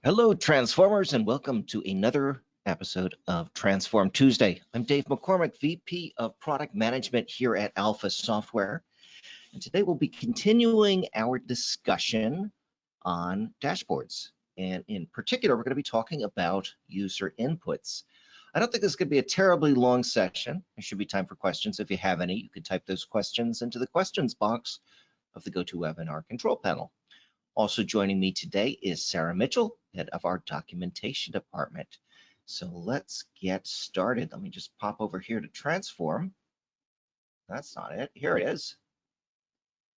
Hello, Transformers, and welcome to another episode of Transform Tuesday. I'm Dave McCormick, VP of Product Management here at Alpha Software. And today we'll be continuing our discussion on dashboards. And in particular, we're going to be talking about user inputs. I don't think this is going to be a terribly long session. There should be time for questions. If you have any, you can type those questions into the questions box of the GoToWebinar control panel. Also joining me today is Sarah Mitchell, head of our documentation department. So let's get started. Let me just pop over here to Transform. That's not it. Here it is.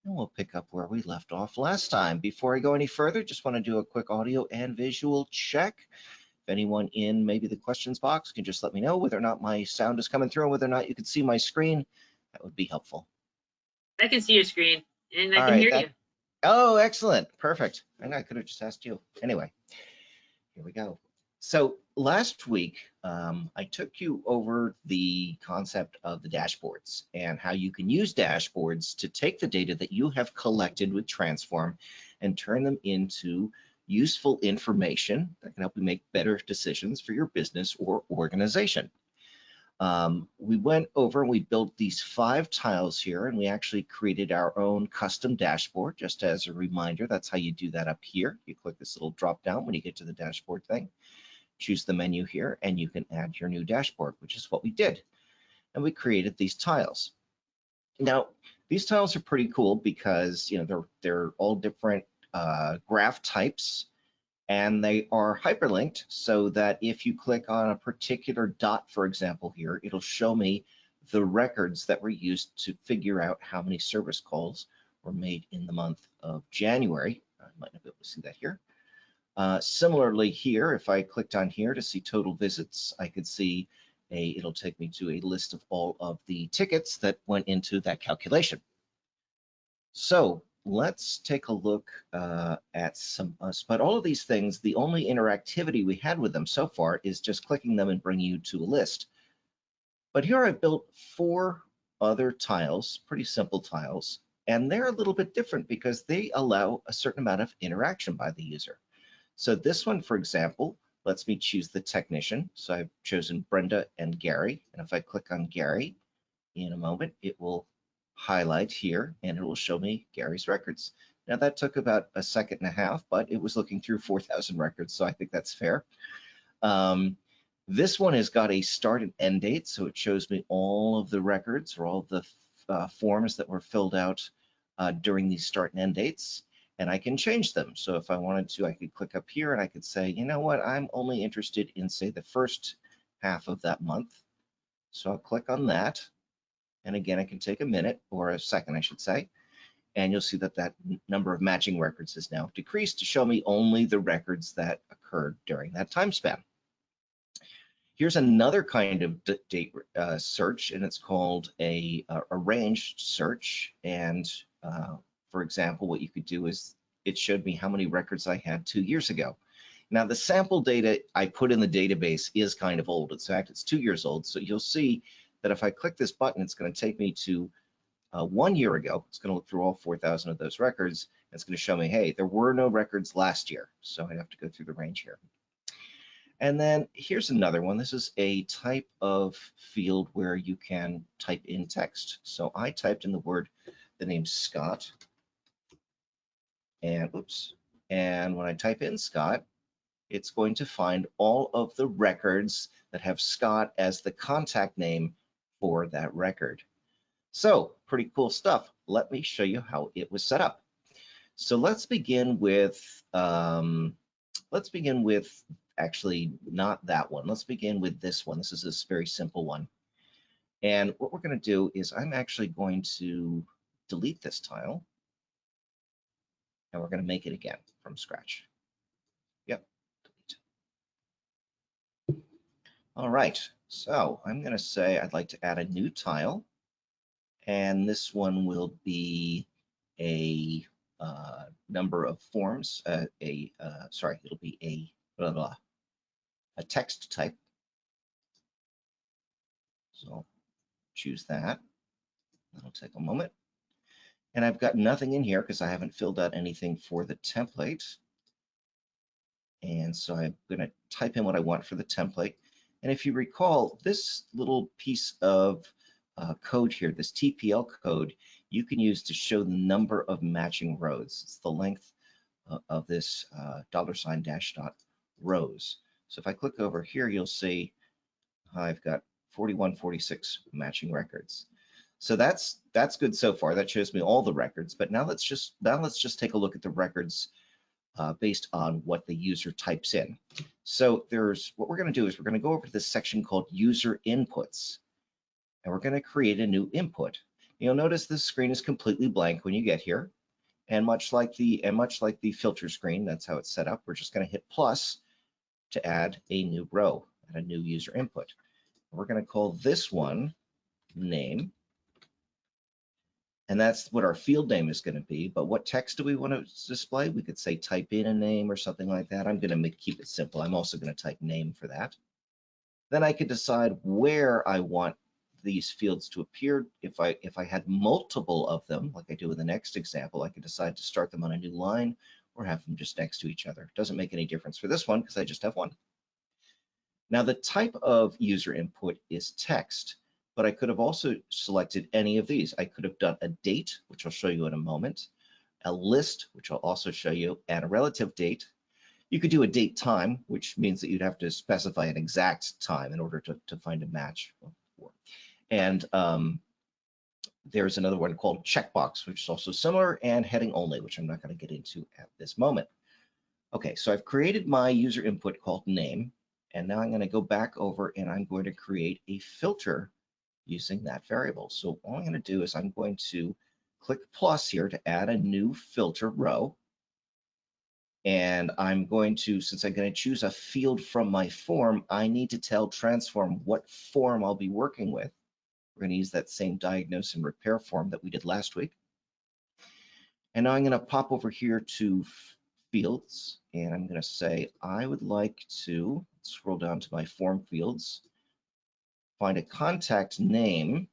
And we'll pick up where we left off last time. Before I go any further, just want to do a quick audio and visual check. If anyone in maybe the questions box can just let me know whether or not my sound is coming through and whether or not you can see my screen, that would be helpful. I can see your screen and I All can right, hear you. Oh, excellent. Perfect. And I could have just asked you. Anyway, here we go. So last week, I took you over the concept of the dashboards and how you can use dashboards to take the data that you have collected with Transform and turn them into useful information that can help you make better decisions for your business or organization. We went over and we built these 5 tiles here, and we actually created our own custom dashboard. Just as a reminder, that's how you do that up here. You click this little drop down when you get to the dashboard thing, choose the menu here, and you can add your new dashboard, which is what we did. And we created these tiles. Now, these tiles are pretty cool because they're all different graph types, and they are hyperlinked so that if you click on a particular dot, for example, here, it'll show me the records that were used to figure out how many service calls were made in the month of January. I might not be able to see that here. Similarly here, if I clicked on here to see total visits, I could see it'll take me to a list of all of the tickets that went into that calculation. So let's take a look at some, but all of these things, the only interactivity we had with them so far is just clicking them and bringing you to a list. But here I've built 4 other tiles, pretty simple tiles, and they're a little bit different because they allow a certain amount of interaction by the user. So this one, for example, lets me choose the technician. So I've chosen Brenda and Gary, and if I click on Gary in a moment, it will highlight here and it will show me Gary's records. Now that took about a second and a half, but it was looking through 4,000 records, so I think that's fair. This one has got a start and end date, so it shows me all of the records or all the forms that were filled out during these start and end dates, and I can change them. So if I wanted to, I could click up here and I could say, you know what, I'm only interested in, say, the first half of that month. So I'll click on that. And again, it can take a minute or a second, I should say. And you'll see that that number of matching records is now decreased to show me only the records that occurred during that time span. Here's another kind of date search, and it's called a ranged search. And for example, what you could do is it showed me how many records I had 2 years ago. Now, the sample data I put in the database is kind of old. In fact, it's 2 years old. So you'll see that if I click this button, it's going to take me to 1 year ago. It's going to look through all 4,000 of those records. And it's going to show me, hey, there were no records last year. So I have to go through the range here. And then here's another one. This is a type of field where you can type in text. So I typed in the name Scott. And oops. And when I type in Scott, it's going to find all of the records that have Scott as the contact name for that record. So pretty cool stuff. Let me show you how it was set up. So let's begin with actually not that one. Let's begin with this one. This is this very simple one. And what we're going to do is I'm actually going to delete this tile and we're going to make it again from scratch. Yep. Delete. All right. So I'm going to say I'd like to add a new tile. And this one will be a number of forms, it'll be a text type. So choose that. That'll take a moment. And I've got nothing in here because I haven't filled out anything for the template. And so I'm going to type in what I want for the template. And if you recall, this little piece of code here, this TPL code, you can use to show the number of matching rows. It's the length of this $dash rows. So if I click over here, you'll see I've got 41, 46 matching records. So that's good so far. That shows me all the records. But now let's just take a look at the records based on what the user types in. So what we're going to do is we're going to go over to this section called user inputs, and we're going to create a new input. You'll notice this screen is completely blank when you get here, and much like the filter screen, that's how it's set up. We're just going to hit plus to add a new row and a new user input. We're going to call this one name. And that's what our field name is going to be. But what text do we want to display? We could say type in a name or something like that. I'm going to keep it simple. I'm also going to type name for that. Then I could decide where I want these fields to appear. If I had multiple of them, like I do in the next example, I could decide to start them on a new line or have them just next to each other. It doesn't make any difference for this one because I just have one. Now the type of user input is text, but I could have also selected any of these. I could have done a date, which I'll show you in a moment, a list, which I'll also show you, and a relative date. You could do a date time, which means that you'd have to specify an exact time in order to find a match. And there's another one called checkbox, which is also similar, and heading only, which I'm not going to get into at this moment. Okay, so I've created my user input called name. And now I'm going to go back over and I'm going to create a filter using that variable. So all I'm going to do is I'm going to click plus here to add a new filter row. And I'm going to, since I'm going to choose a field from my form, I need to tell Transform what form I'll be working with. We're going to use that same diagnose and repair form that we did last week. And now I'm going to pop over here to fields, and I'm going to say I would like to scroll down to my form fields, find a contact name.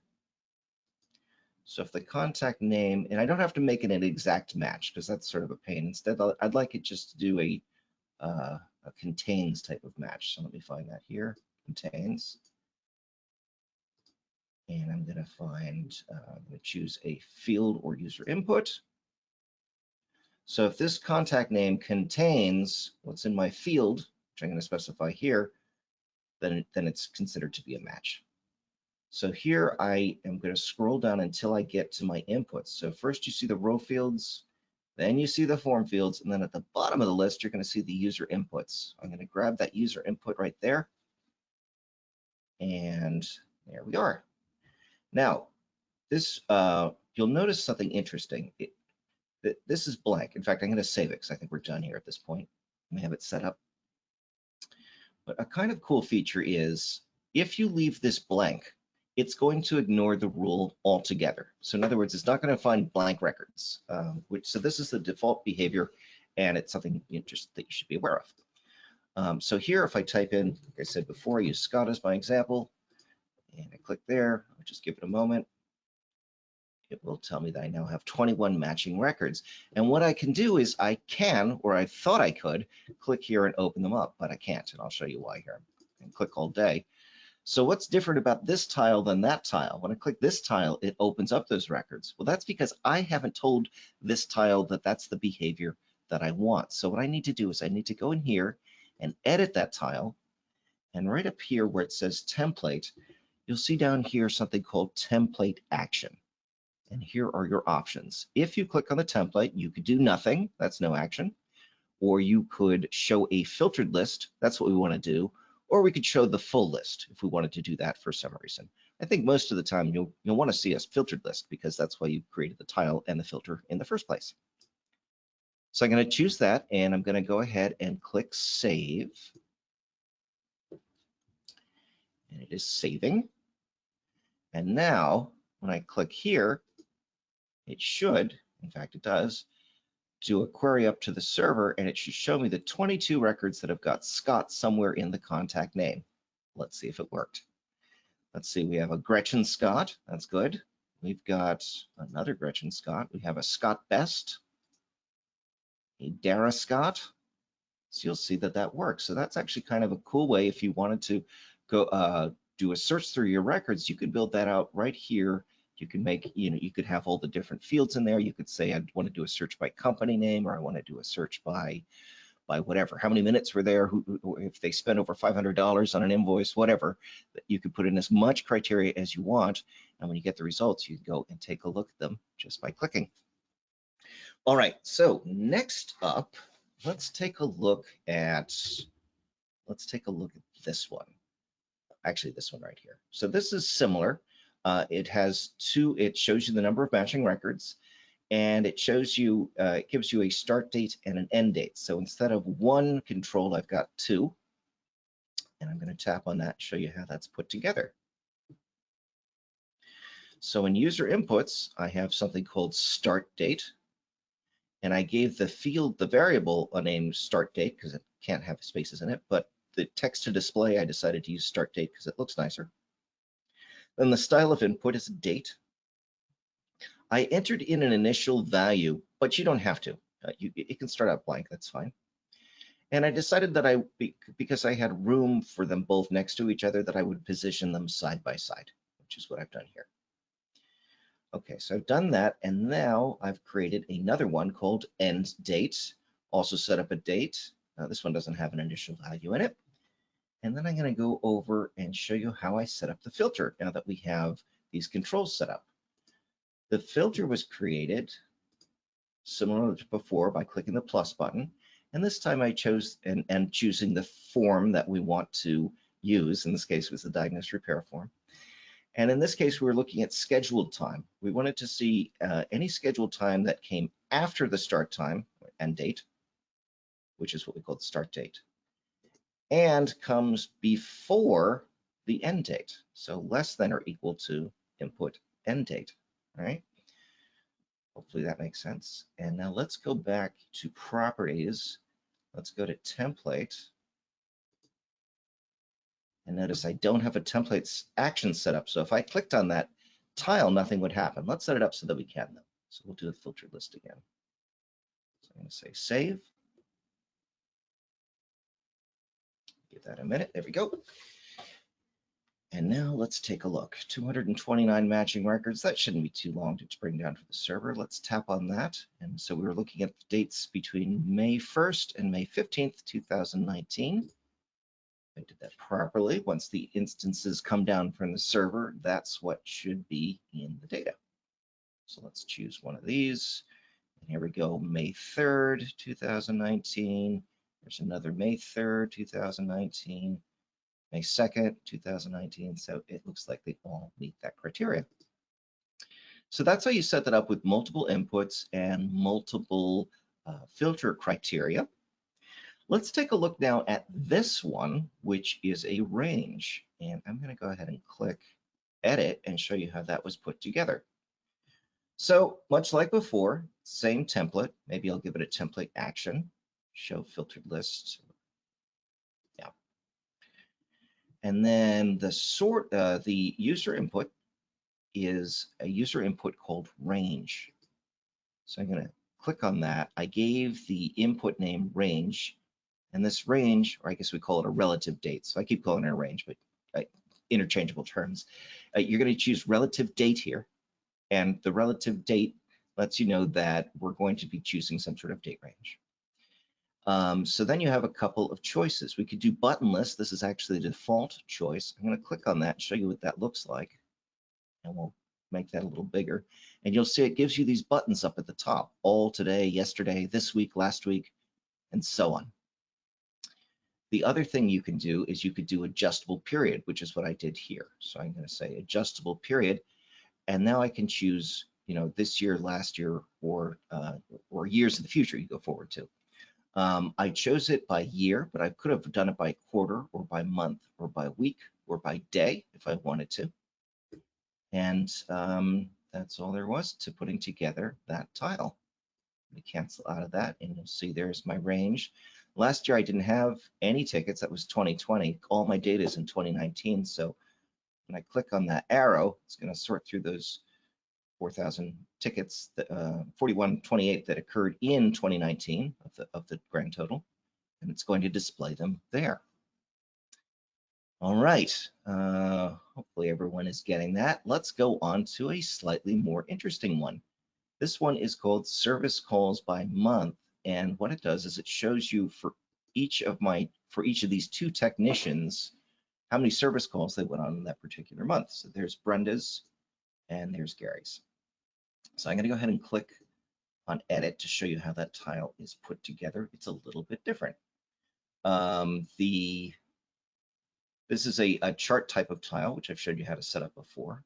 So if the contact name, and I don't have to make it an exact match because that's sort of a pain. Instead, I'd like it just to do a contains type of match. So let me find that here, contains. And I'm going to choose a field or user input. So if this contact name contains what's in my field, which I'm going to specify here, then it's considered to be a match. So here I am going to scroll down until I get to my inputs. So first you see the row fields, then you see the form fields, and then at the bottom of the list, you're going to see the user inputs. I'm going to grab that user input right there. And there we are. Now, this you'll notice something interesting. This is blank. In fact, I'm going to save it because I think we're done here at this point. Let me have it set up. But a kind of cool feature is if you leave this blank, it's going to ignore the rule altogether. So in other words, it's not going to find blank records, so this is the default behavior, and it's something just that you should be aware of. So here, if I type in, like I said before, I use Scott as my example, and I click there. I'll just give it a moment. It will tell me that I now have 21 matching records. And what I can do is I can, or I thought I could, click here and open them up, but I can't. And I'll show you why here. And click all day. So what's different about this tile than that tile? When I click this tile, it opens up those records. Well, that's because I haven't told this tile that that's the behavior that I want. So what I need to do is I need to go in here and edit that tile. And right up here where it says template, you'll see down here something called template action. And here are your options. If you click on the template, you could do nothing. That's no action. Or you could show a filtered list. That's what we want to do. Or we could show the full list if we wanted to do that for some reason. I think most of the time you'll want to see a filtered list because that's why you created the tile and the filter in the first place. So I'm going to choose that, and I'm going to go ahead and click Save. And it is saving. And now when I click here, it should, in fact it does, do a query up to the server, and it should show me the 22 records that have got Scott somewhere in the contact name. Let's see if it worked. Let's see, we have a Gretchen Scott. That's good. We've got another Gretchen Scott. We have a Scott Best, a Dara Scott, So you'll see that that works. So that's actually kind of a cool way if you wanted to go do a search through your records, you could build that out right here. You can make, you could have all the different fields in there. You could say, I want to do a search by company name, or I want to do a search by whatever, how many minutes were there, if they spent over $500 on an invoice, whatever, you could put in as much criteria as you want. And when you get the results, you can go and take a look at them just by clicking. All right, so next up, let's take a look at this one. Actually, this one right here. So this is similar. It shows you the number of matching records, and it shows you, it gives you a start date and an end date. So instead of one control, I've got two, and I'm going to tap on that, show you how that's put together. So in user inputs, I have something called start date, and I gave the field, the variable, a name start date because it can't have spaces in it, but the text to display, I decided to use start date because it looks nicer. Then the style of input is date. I entered in an initial value, but you don't have to. It can start out blank, that's fine. And I decided that because I had room for them both next to each other, that I would position them side by side, which is what I've done here. Okay, so I've done that, and now I've created another one called end date. Also set up a date. This one doesn't have an initial value in it. And then I'm going to go over and show you how I set up the filter now that we have these controls set up. The filter was created similar to before by clicking the plus button. And this time I chose and choosing the form that we want to use. In this case, it was the diagnose repair form. And in this case, we were looking at scheduled time. We wanted to see any scheduled time that came after the start time, end date, which is what we call the start date, and comes before the end date. So less than or equal to input end date, all right? Hopefully that makes sense. And now let's go back to properties. Let's go to template. And notice I don't have a templates action set up. So if I clicked on that tile, nothing would happen. Let's set it up so that we can though. So we'll do the filtered list again. So I'm going to say save. Give that a minute. There we go. And now let's take a look. 229 matching records. That shouldn't be too long to bring down for the server. Let's tap on that. And so we were looking at the dates between May 1st and May 15th, 2019. I did that properly. Once the instances come down from the server, that's what should be in the data. So let's choose one of these. And here we go, May 3rd, 2019. There's another May 3rd, 2019. May 2nd, 2019. So it looks like they all meet that criteria. So that's how you set that up with multiple inputs and multiple filter criteria. Let's take a look now at this one, which is a range. And I'm going to go ahead and click edit and show you how that was put together. So much like before, same template. Maybe I'll give it a template action, show filtered list. Yeah. And then the user input is a user input called range. So I'm going to click on that. I gave the input name range, and this range, or I guess we call it a relative date. So I keep calling it a range, but interchangeable terms. You're going to choose relative date here, and the relative date lets you know that we're going to be choosing some sort of date range. So then you have a couple of choices. We could do button list. This is actually the default choice. I'm going to click on that and show you what that looks like. And we'll make that a little bigger. And you'll see it gives you these buttons up at the top. All today, yesterday, this week, last week, and so on. The other thing you can do is you could do adjustable period, which is what I did here. So I'm going to say adjustable period. And now I can choose, this year, last year, or years in the future you go forward to. I chose it by year, but I could have done it by quarter or by month or by week or by day if I wanted to. And that's all there was to putting together that tile. Let me cancel out of that, and you'll see there's my range. Last year I didn't have any tickets. That was 2020. All my data is in 2019. So when I click on that arrow, it's going to sort through those 4,000 tickets, 4128 that occurred in 2019 of the grand total. and it's going to display them there. All right, hopefully everyone is getting that. Let's go on to a slightly more interesting one. This one is called service calls by month. And what it does is it shows you for each of these two technicians, how many service calls they went on in that particular month. So there's Brenda's and there's Gary's. So I'm going to go ahead and click on edit to show you how that tile is put together. It's a little bit different. This is a chart type of tile, which I've showed you how to set up before.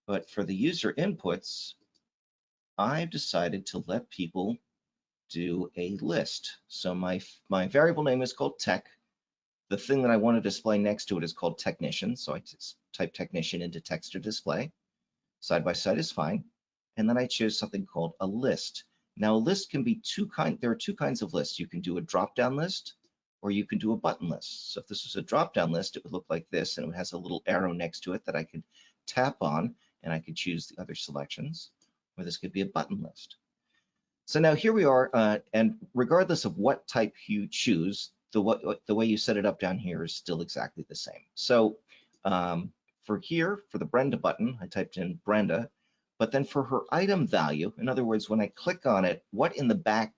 But for the user inputs, I've decided to let people do a list. So my variable name is called tech. The thing that I want to display next to it is called technician. So I just type technician into text or display. Side by side is fine. And then I choose something called a list. Now a list can be there are two kinds of lists. You can do a drop-down list or you can do a button list. So if this was a drop-down list, it would look like this, and it has a little arrow next to it that I could tap on, and I could choose the other selections, or this could be a button list. So now here we are, and regardless of what type you choose, the way you set it up down here is still exactly the same. So for the Brenda button, I typed in Brenda, but then for her item value, in other words, when I click on it, what in the back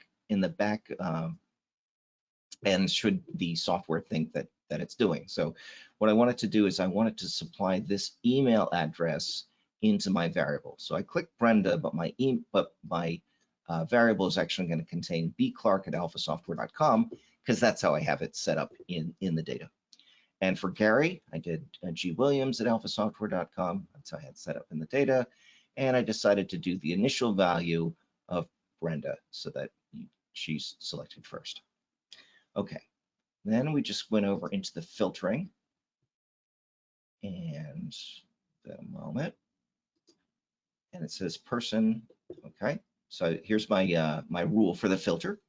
and should the software think that it's doing? So what I wanted to do is I wanted to supply this email address into my variable. So I click Brenda, but my variable is actually going to contain bclark@alphasoftware.com because that's how I have it set up in the data. And for Gary, I did gwilliams@alphasoftware.com. That's how I had set up in the data. And I decided to do the initial value of Brenda so that she's selected first. Okay, then we just went over into the filtering, and a moment, and it says person. Okay, so here's my my rule for the filter,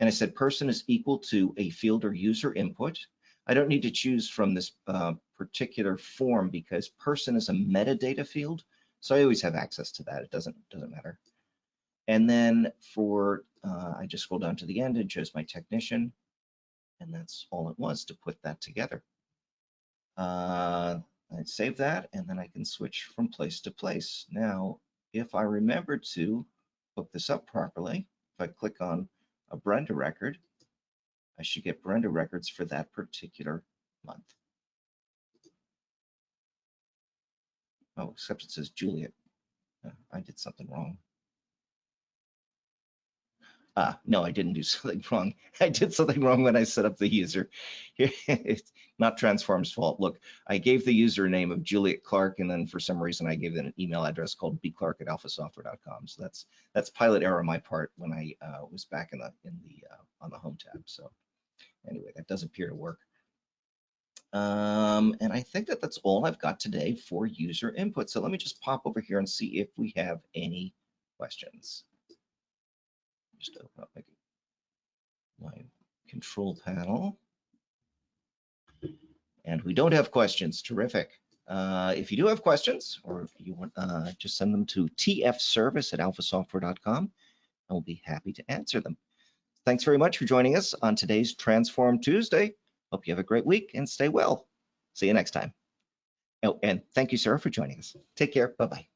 and I said person is equal to a field or user input. I don't need to choose from this particular form because person is a metadata field, so I always have access to that. It doesn't matter. And then for I just scroll down to the end and chose my technician. And that's all it was to put that together. I'd save that, and then I can switch from place to place. Now, if I remember to hook this up properly, if I click on a Brenda record, I should get Brenda records for that particular month. Oh, except it says Juliet. I did something wrong. No, I didn't do something wrong. I did something wrong when I set up the user. It's not Transform's fault. Look, I gave the username of Juliet Clark, and then for some reason I gave it an email address called bclark@alphasoftware.com. So that's pilot error on my part when I was back on the home tab. So anyway, that does appear to work. And I think that's all I've got today for user input. So let me just pop over here and see if we have any questions. Just open up my control panel. And we don't have questions. Terrific. If you do have questions, or if you want, just send them to tfservice@alphasoftware.com, and we'll be happy to answer them. Thanks very much for joining us on today's Transform Tuesday. Hope you have a great week and stay well. See you next time. Oh, and thank you, sir, for joining us. Take care. Bye-bye.